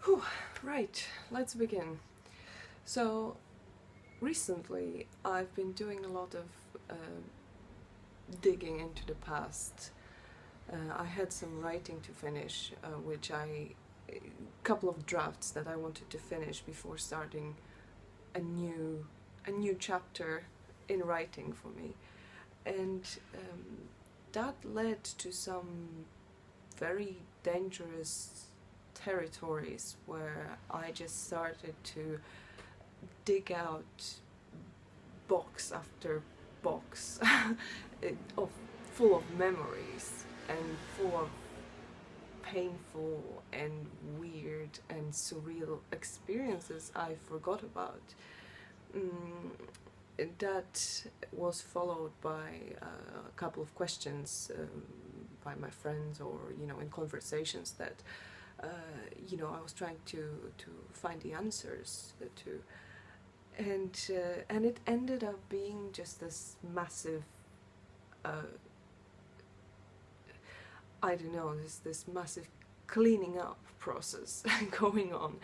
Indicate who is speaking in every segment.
Speaker 1: Whew, right, let's begin. So, recently I've been doing a lot of digging into the past. I had some writing to finish, which I. A couple of drafts that I wanted to finish before starting a new, a new chapter in writing for me. And that led to some very dangerous territories where I just started to dig out box after box of full of memories and full of painful and weird and surreal experiences I forgot about. Mm, that was followed by a couple of questions by my friends, or in conversations that I was trying to find the answers to, and it ended up being just this massive I don't know, this massive cleaning up process going on,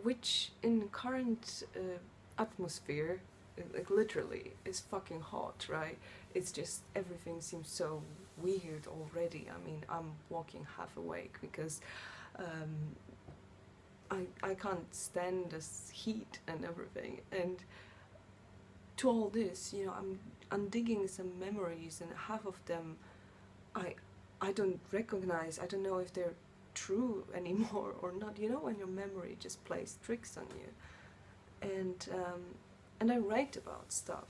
Speaker 1: which in current atmosphere, like literally, is fucking hot, right? It's just everything seems so weird already. I mean, I'm walking half awake because I can't stand this heat and everything. And to all this, I'm digging some memories, and half of them I I don't recognize. I don't know if they're true anymore or not. You know, when your memory just plays tricks on you. And I write about stuff.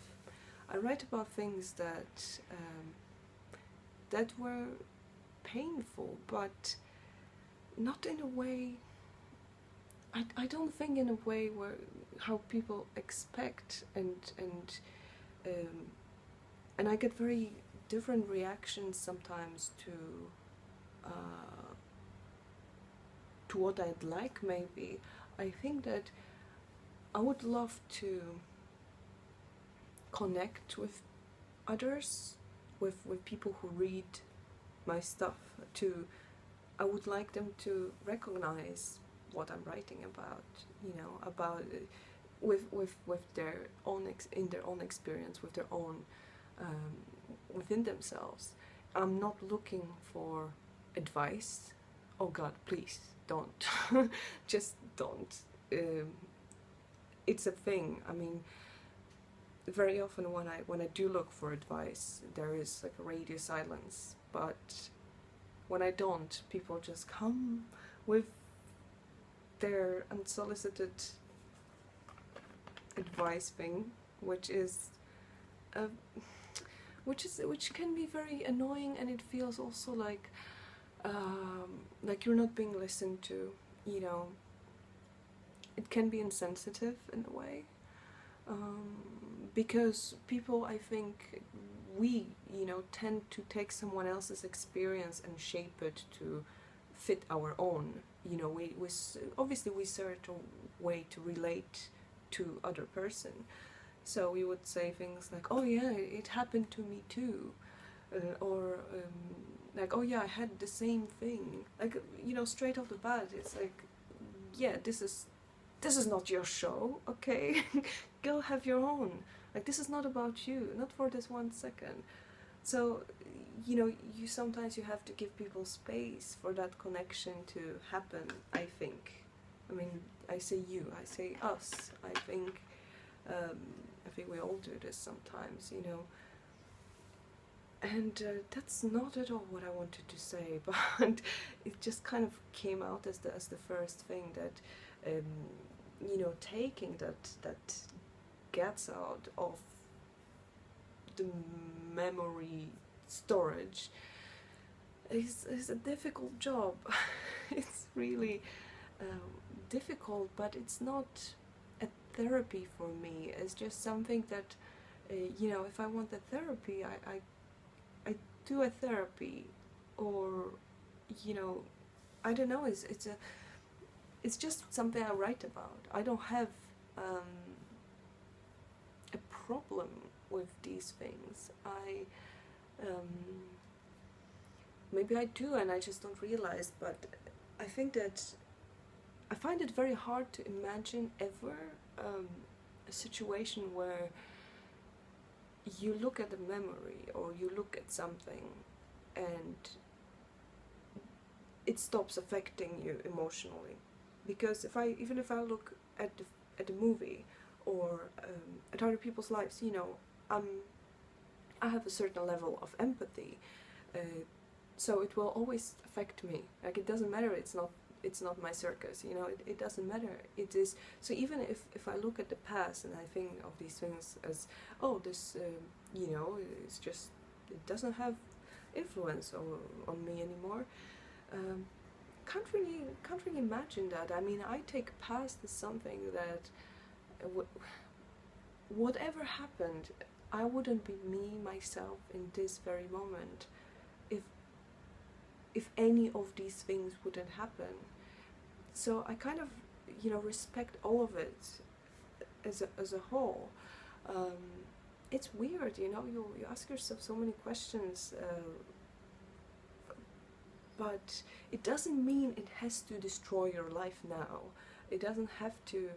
Speaker 1: I write about things that were painful, but not in a way. I don't think in a way where how people expect, um, and I get very different reactions sometimes uh, to what I'd like. Maybe I think that I would love to connect with others, with people who read my stuff. To I would like them to recognize what I'm writing about. About with their own in their own experience, with their own um, within themselves. I'm not looking for advice. Oh God, please don't. Just don't. Um, it's a thing. I mean, very often when I do look for advice, there is like a radio silence. But when I don't, people just come with their unsolicited advice thing, which is uh, which can be very annoying, and it feels also like you're not being listened to. You know, it can be insensitive in a way, because people, I think, we tend to take someone else's experience and shape it to fit our own. We obviously we search a way to relate to other person. So we would say things like, "Oh yeah, it happened to me too," or like, "Oh yeah, I had the same thing." Like, straight off the bat, it's like, "Yeah, this is not your show, okay? Go have your own. Like, this is not about you, not for this 1 second." So, you sometimes you have to give people space for that connection to happen. I think. I mean, I say you, I say us. Um, I think we all do this sometimes, And that's not at all what I wanted to say, but it just kind of came out as the first thing that, taking that gets out of the memory storage is a difficult job. It's really difficult, but it's not a therapy for me. It's just something that, if I want the therapy, I do a therapy, or, I don't know. It's just something I write about. I don't have a problem with these things. Maybe I do, and I just don't realize. But I think that I find it very hard to imagine ever a situation where you look at a memory or you look at something and it stops affecting you emotionally. Because even if I look at the movie or at other people's lives, you know, I have a certain level of empathy, so it will always affect me. Like, it doesn't matter. It's not my circus. You know, it doesn't matter. It is. So even if I look at the past and I think of these things as, oh, this, you know, it's just, it doesn't have influence on me anymore. Can't really imagine that. I mean, I take past as something that whatever happened, I wouldn't be me myself in this very moment if any of these things wouldn't happen. So I kind of, you know, respect all of it as a whole. It's weird, you know, you ask yourself so many questions, but it doesn't mean it has to destroy your life now. It doesn't have to,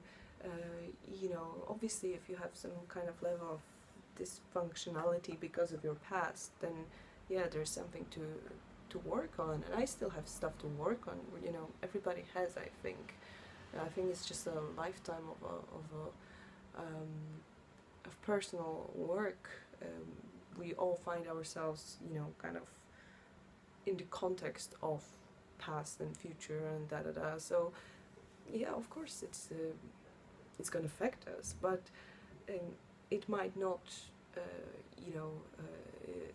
Speaker 1: you know, obviously if you have some kind of level of dysfunctionality because of your past, then yeah, there's something to work on, and I still have stuff to work on. You know, everybody has, I think. I think it's just a lifetime of personal work. We all find ourselves, you know, kind of in the context of past and future and da da da. So yeah, of course it's going to affect us, but it might not, you know,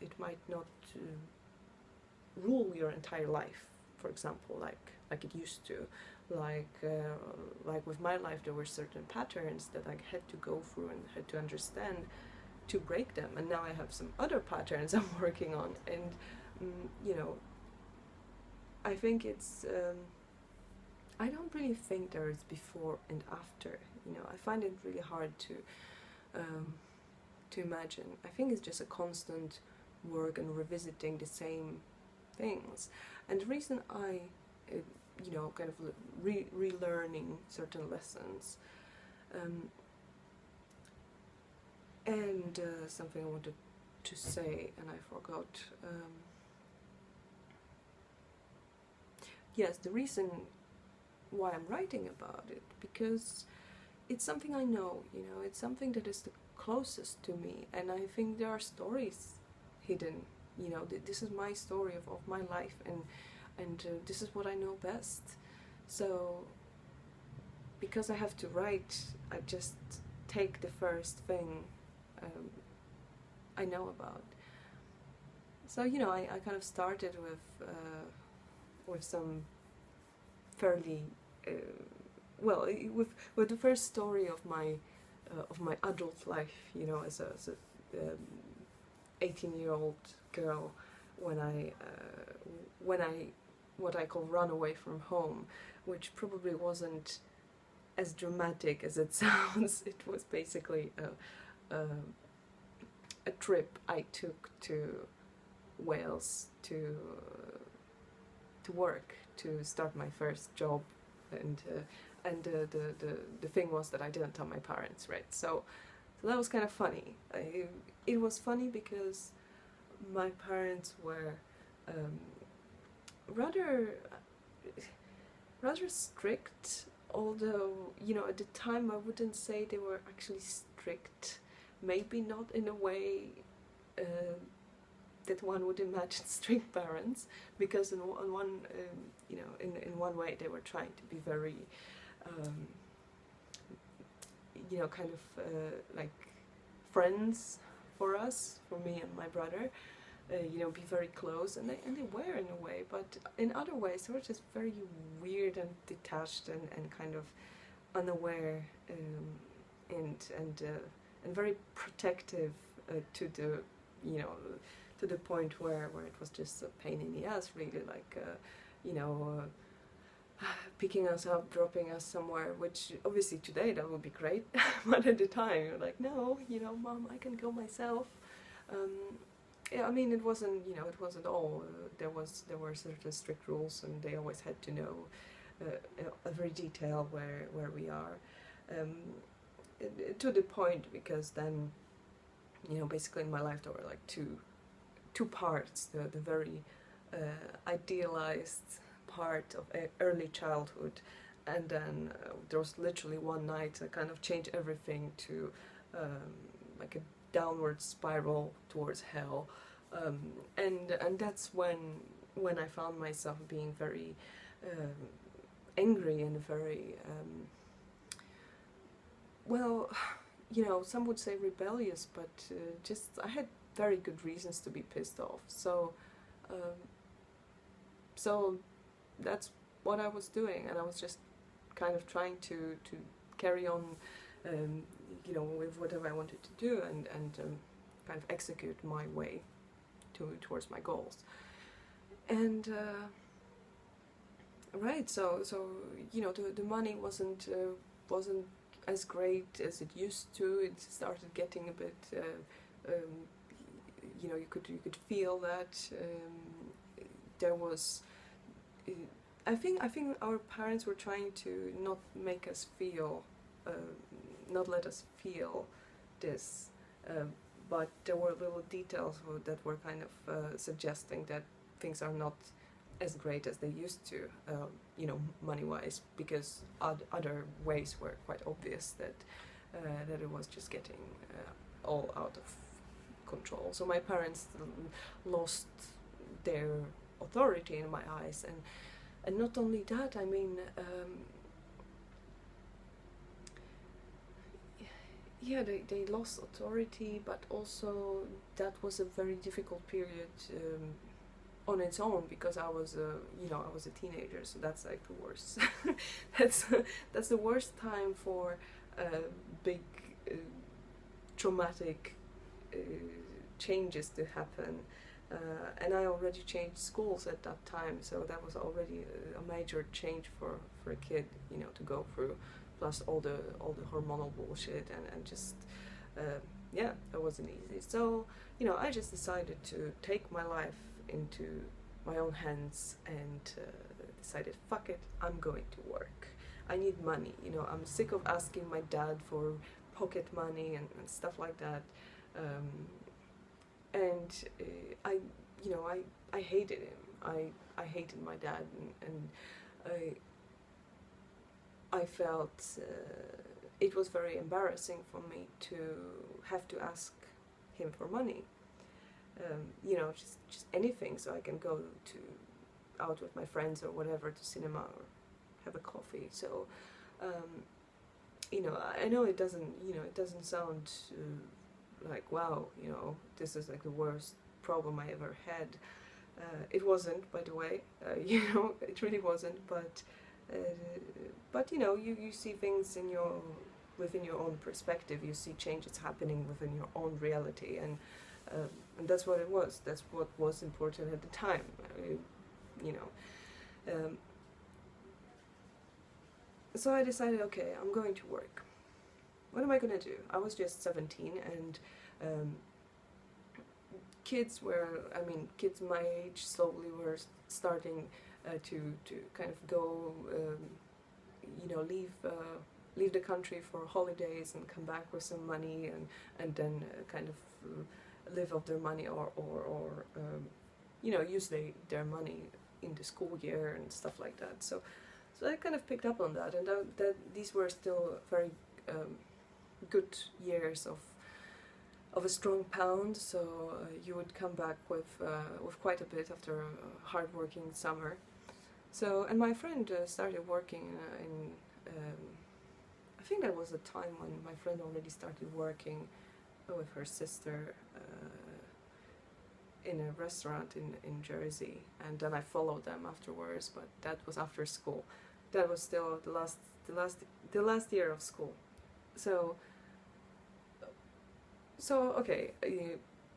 Speaker 1: it might not rule your entire life, for example, like it used to. Like with my life, there were certain patterns that I had to go through and had to understand to break them, and now I have some other patterns I'm working on, and you know, I think it's I don't really think there is before and after. You know, I find it really hard to imagine. I think it's just a constant work and revisiting the same things. And the reason I, you know, kind of relearning certain lessons, and something I wanted to say and I forgot. Yes, the reason why I'm writing about it, because it's something I know, you know, it's something that is the closest to me, and I think there are stories hidden. You know, this is my story of my life, and this is what I know best. So, because I have to write, I just take the first thing I know about. So, you know, I kind of started with some fairly well, with the first story of my adult life. You know, as a 18-year-old girl, when I what I call run away from home, which probably wasn't as dramatic as it sounds. It was basically a trip I took to Wales to work, to start my first job, and the thing was that I didn't tell my parents, right? So that was kind of funny. It was funny because my parents were rather strict, although, you know, at the time I wouldn't say they were actually strict. Maybe not in a way that one would imagine strict parents, because in one you know, in one way they were trying to be very you know, kind of like friends for us, for me and my brother, you know, be very close, and they were in a way, but in other ways they were just very weird and detached and kind of unaware, and very protective, to the, you know, to the point where it was just a pain in the ass, really, like you know, picking us up, dropping us somewhere, which obviously today that would be great, but at the time you're like, no, you know, Mom, I can go myself. Yeah, I mean, it wasn't, you know, it wasn't all. There were certain strict rules, and they always had to know every detail where we are, um, to the point, because then, basically in my life there were like two parts: the very idealized part of early childhood, and then there was literally one night that kind of changed everything to like a downward spiral towards hell, and that's when I found myself being very angry and very well, some would say rebellious, but just I had very good reasons to be pissed off. Um, so that's what I was doing, and I was just kind of trying to carry on, with whatever I wanted to do, and kind of execute my way towards my goals. And right, so the money wasn't as great as it used to. It started getting a bit, you could feel that there was. I think our parents were trying to not make us feel, not let us feel this, but there were little details that were kind of suggesting that things are not as great as they used to, money-wise, because other ways were quite obvious that it was just getting all out of control. So my parents lost their authority in my eyes, and not only that, I mean, they lost authority, but also that was a very difficult period on its own, because I was a teenager, so that's like the worst. that's the worst time for big traumatic changes to happen. And I already changed schools at that time, so that was already a major change for a kid, to go through. Plus all the hormonal bullshit, and just that wasn't easy. So I just decided to take my life into my own hands, and decided, fuck it, I'm going to work. I need money. I'm sick of asking my dad for pocket money and stuff like that. And I hated him. I hated my dad, and I felt it was very embarrassing for me to have to ask him for money. Just anything, so I can go out with my friends or whatever, to cinema or have a coffee. So I know it doesn't sound like, wow, this is like the worst problem I ever had. It wasn't, by the way. It really wasn't. But you see things within your own perspective. You see changes happening within your own reality, and that's what it was. That's what was important at the time. So I decided, okay, I'm going to work. What am I going to do? I was just 17, and kids my age slowly were starting to kind of go, leave the country for holidays and come back with some money, and then kind of live off their money, or use their money in the school year and stuff like that. So I kind of picked up on that, and that these were still very good years of a strong pound. So you would come back with quite a bit after a hard-working summer. So, and my friend started working in I think that was a time when my friend already started working with her sister in a restaurant in Jersey, and then I followed them afterwards, but that was after school. That was still the last year of school. So okay,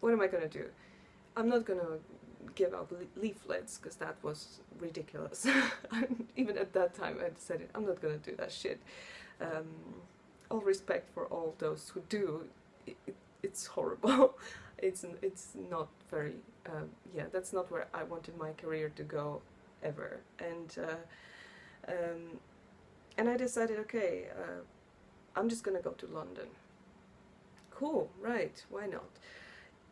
Speaker 1: what am I gonna do? I'm not gonna give out leaflets, because that was ridiculous. Even at that time I decided I'm not gonna do that shit. All respect for all those who do. It's horrible. It's not very that's not where I wanted my career to go ever. And Um, and I decided, okay, I'm just gonna go to London. Cool, right? Why not?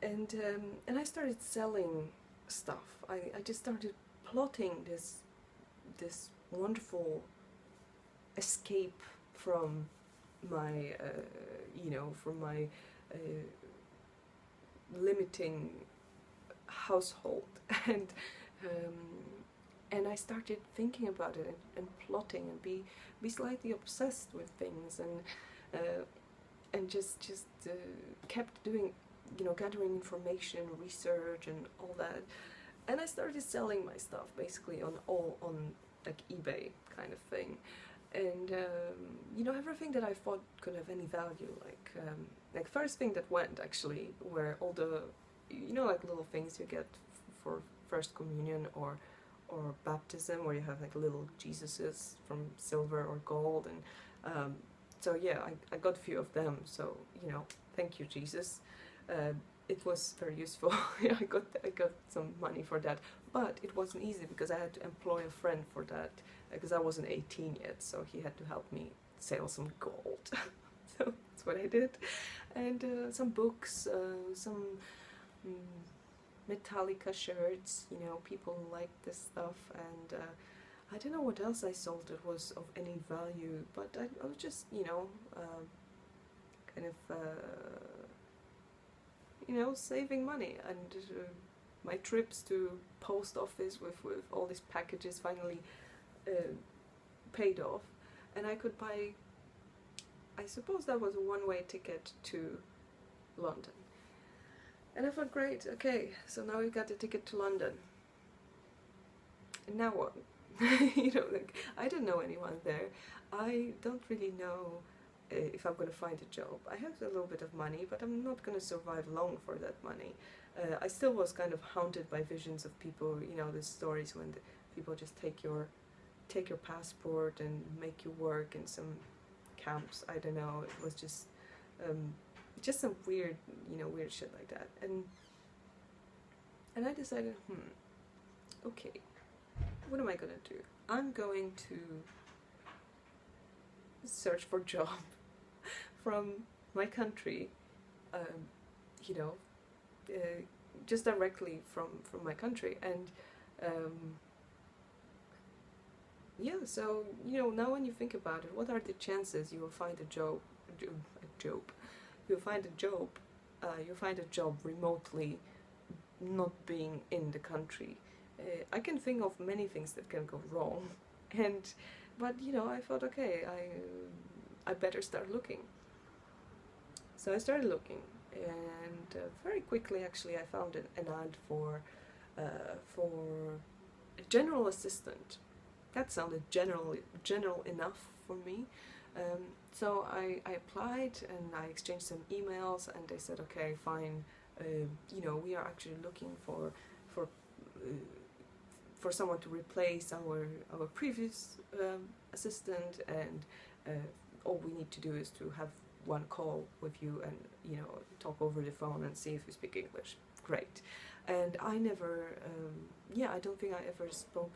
Speaker 1: And I started selling stuff. I just started plotting this wonderful escape from my from my uh, limiting household and um, and I started thinking about it and plotting and be slightly obsessed with things and just kept doing, gathering information, research, and all that. And I started selling my stuff basically on like eBay kind of thing, and everything that I thought could have any value, like first thing that went actually were all the like little things you get for first communion or baptism, where you have like little Jesuses from silver or gold, and so yeah, I got a few of them. So thank you, Jesus. It was very useful. I got some money for that, but it wasn't easy because I had to employ a friend for that because I wasn't 18 yet, so he had to help me sell some gold. So that's what I did, and some books, some Metallica shirts. People liked this stuff, and I don't know what else I sold that was of any value, but I was just kind of saving money, and my trips to post office with all these packages finally paid off, and I could buy, I suppose that was a one-way ticket to London. And I thought, great, okay, so now we got a ticket to London. And now what? I don't know anyone there. I don't really know if I'm going to find a job. I have a little bit of money, but I'm not going to survive long for that money. I still was kind of haunted by visions of people, the stories when people just take your passport and make you work in some camps. I don't know. It was just some weird, weird shit like that. And I decided, okay, what am I gonna do? I'm going to search for a job from my country, just directly from my country. And so now when you think about it, what are the chances you will find a job? You'll find a job remotely, not being in the country. I can think of many things that can go wrong, but I thought, okay, I better start looking. So I started looking, and very quickly, actually, I found an ad for a general assistant. That sounded general enough for me. So I applied and I exchanged some emails, and they said, okay, fine, we are actually looking for someone to replace our previous assistant, and all we need to do is to have one call with you and talk over the phone and see if you speak English. Great. And I never, I don't think I ever spoke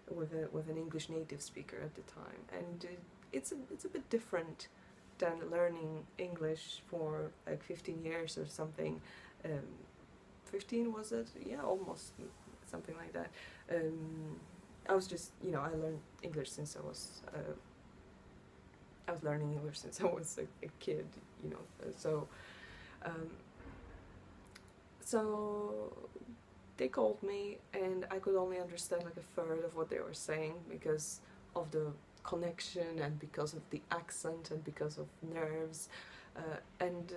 Speaker 1: with an English native speaker at the time, and it's a bit different than learning English for like 15 years or something. 15 was it? Yeah, almost something like that. I was just, I learned English since I was learning English since I was a kid, so they called me, and I could only understand like a third of what they were saying because of the connection and because of the accent and because of nerves, and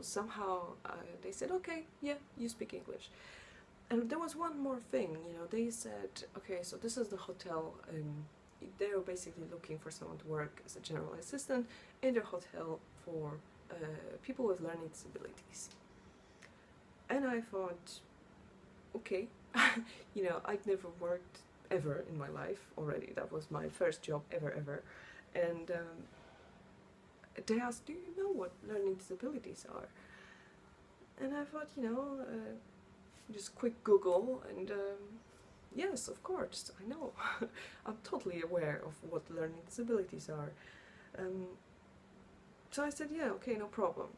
Speaker 1: somehow they said, okay, yeah, you speak English. And there was one more thing, they said, okay, so this is the hotel, they were basically looking for someone to work as a general assistant in their hotel for people with learning disabilities. And I thought, okay, I'd never worked ever in my life already. That was my first job ever. And they asked, do you know what learning disabilities are? And I thought, just quick Google, and yes, of course, I know. I'm totally aware of what learning disabilities are. Um, so I said, yeah, okay, no problem.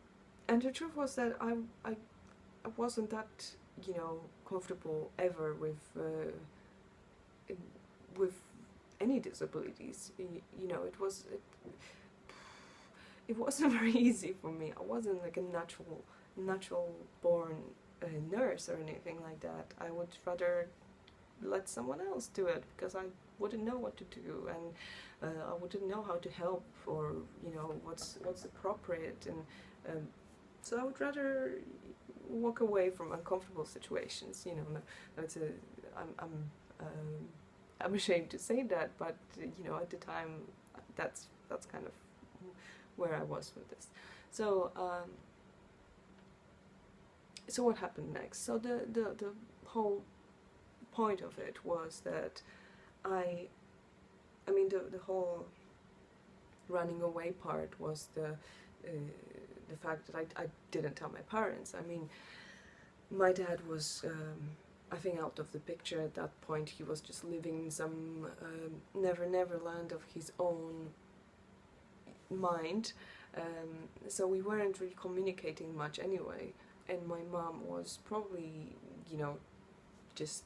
Speaker 1: And the truth was that I wasn't that, comfortable ever with any disabilities. It wasn't very easy for me. I wasn't like a natural born nurse or anything like that. I would rather let someone else do it because I wouldn't know what to do, and I wouldn't know how to help, or what's appropriate, and so I would rather walk away from uncomfortable situations. That's a I'm ashamed to say that, but at the time, that's kind of where I was with this. So so what happened next? So the whole point of it was that the whole running away part was the fact that I didn't tell my parents. I mean, my dad was I think out of the picture at that point. He was just living in some never land of his own mind, so we weren't really communicating much anyway, and my mom was probably just,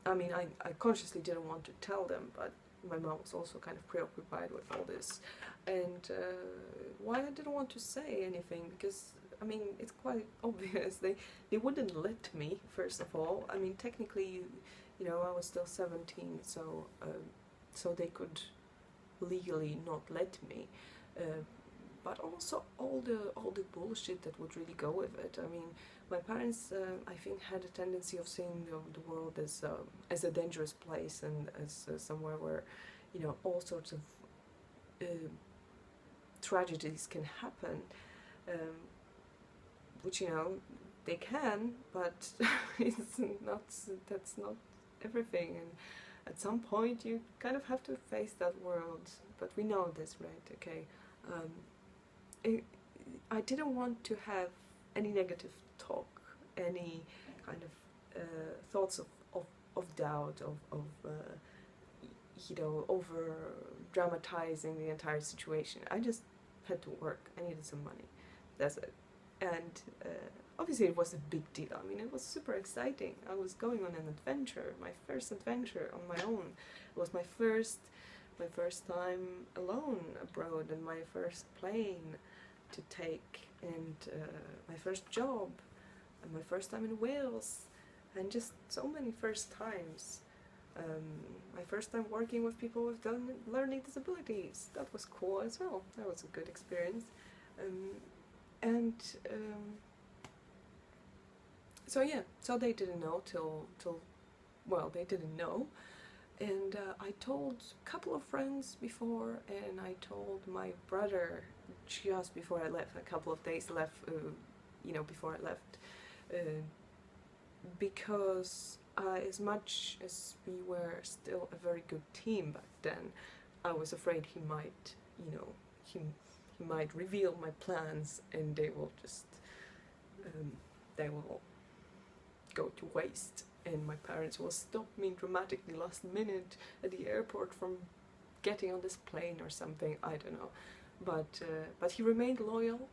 Speaker 1: I consciously didn't want to tell them, but my mom was also kind of preoccupied with all this, and why I didn't want to say anything, because it's quite obvious. They wouldn't let me, first of all. Technically, I was still 17, so they could legally not let me, but also all the bullshit that would really go with it. My parents, I think, had a tendency of seeing the world as a dangerous place, and as somewhere where all sorts of tragedies can happen, which they can, but that's not everything, and at some point you kind of have to face that world. But we know this, right? Okay. I didn't want to have any negative talk, any kind of thoughts of doubt, of over dramatizing the entire situation. I just had to work. I needed some money. That's it. And obviously it was a big deal. It was super exciting. I was going on an adventure, my first adventure on my own. It was my first time alone abroad, and my first plane to take, and my first job, and my first time in Wales, and just so many first times. My first time working with people with learning disabilities. That was cool as well. That was a good experience. So they didn't know they didn't know. And I told a couple of friends before, and I told my brother just before I left, a couple of days before I left, because as much as we were still a very good team back then, I was afraid he might, he might reveal my plans, and they will just, they will go to waste. And my parents will stop me dramatically last minute at the airport from getting on this plane or something. I don't know, but he remained loyal.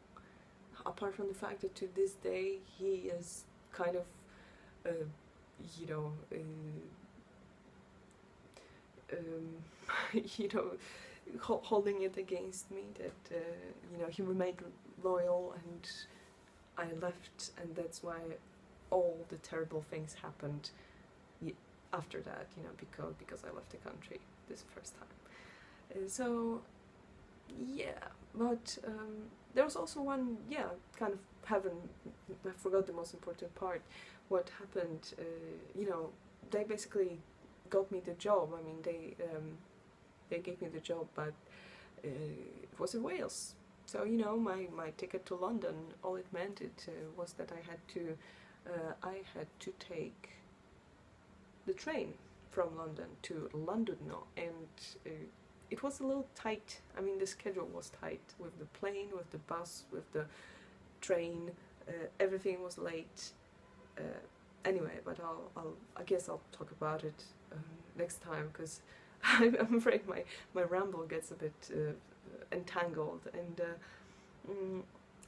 Speaker 1: Apart from the fact that to this day he is kind of, holding it against me that he remained loyal, and I left, and that's why all the terrible things happened after that, because I left the country this first time. So yeah, but there was also one, kind of I forgot the most important part. What happened, they basically got me the job. They gave me the job, but it was in Wales. So my ticket to London, all it meant was that I had to take the train from London to Llandudno, and it was a little tight. The schedule was tight, with the plane, with the bus, with the train. Everything was late. Anyway, but I guess I'll talk about it next time, because I'm afraid my ramble gets a bit entangled, and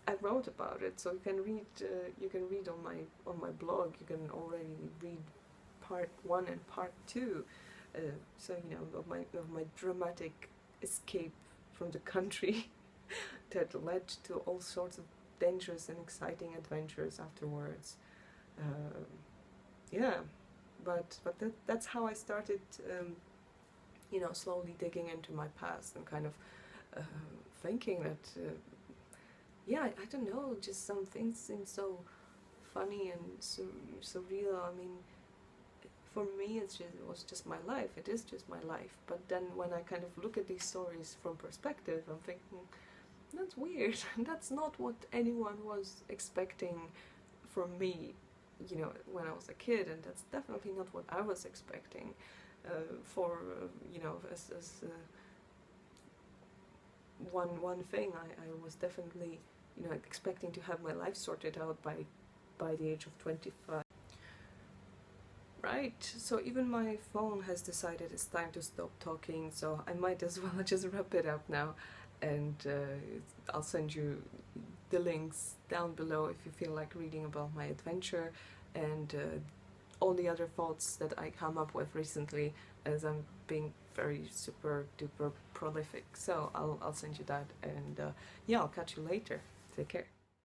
Speaker 1: I wrote about it, so you can read on my blog. You can already read part 1 and part 2. So of my dramatic escape from the country that led to all sorts of dangerous and exciting adventures afterwards. Yeah, but that's how I started. Slowly digging into my past and kind of thinking that. Yeah, I don't know, just some things seem so funny and surreal. I mean, for me, it was just my life. It is just my life. But then when I kind of look at these stories from perspective, I'm thinking, that's weird. That's not what anyone was expecting from me, when I was a kid, and that's definitely not what I was expecting as one thing. I was definitely expecting to have my life sorted out by the age of 25. Right, so even my phone has decided it's time to stop talking, so I might as well just wrap it up now, and I'll send you the links down below if you feel like reading about my adventure and all the other thoughts that I come up with recently, as I'm being very super duper prolific. So I'll send you that, and yeah, I'll catch you later. Take care.